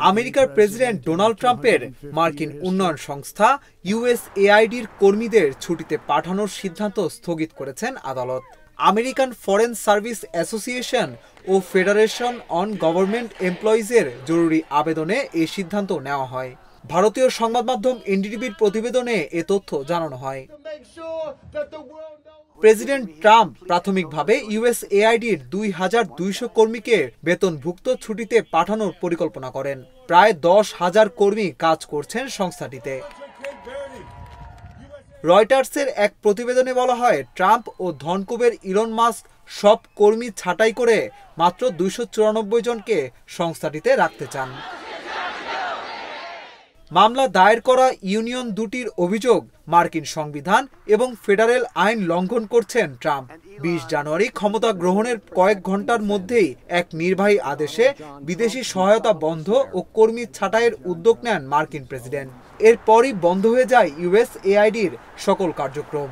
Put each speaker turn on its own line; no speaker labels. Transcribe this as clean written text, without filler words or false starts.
আমেরিকার president Donald ট্রাম্পের মার্কিন উন্নয়ন সংস্থা ইউএসএআইডির কর্মীদের ছুটিতে পাঠানোর সিদ্ধান্ত স্থগিত করেছেন আদালত। আমেরিকান ফরেন সার্ভিস অ্যাসোসিয়েশন ও ফেডারেশন অন গভর্নমেন্ট এমপ্লয়িজের জরুরি আবেদনে এই সিদ্ধান্ত নেওয়া হয়। ভারতীয় সংবাদ মাধ্যম এনডিটিভির প্রতিবেদনে এ তথ্য জানানো হয়। প্রেসিডেন্ট ট্রাম্প প্রাথমিকভাবে ইউএসএআইডির ২,২০০ কর্মীকে বেতনভুক্ত ছুটিতে পাঠানোর পরিকল্পনা করেন। প্রায় ১০,০০০ কর্মী কাজ করছেন সংস্থাটিতে। রয়টার্সের এক প্রতিবেদনে বলা হয়, ট্রাম্প ও ধনকুবের ইলন মাস্ক সব কর্মী ছাঁটাই করে মাত্র ২৯৪ জনকে সংস্থাটিতে রাখতে চান। মামলা দায়ের করা ইউনিয়ন দুটির অভিযোগ, মার্কিন সংবিধান এবং ফেডারেল আইন লঙ্ঘন করছেন ট্রাম্প। ২০ জানুয়ারি ক্ষমতা গ্রহণের কয়েক ঘন্টার মধ্যেই এক নির্বাহী আদেশে বিদেশি সহায়তা বন্ধ ও কর্মী ছাঁটাইয়ের উদ্যোগ নেন মার্কিন প্রেসিডেন্ট। এরপরই বন্ধ হয়ে যায় ইউএসএআইডির সকল কার্যক্রম।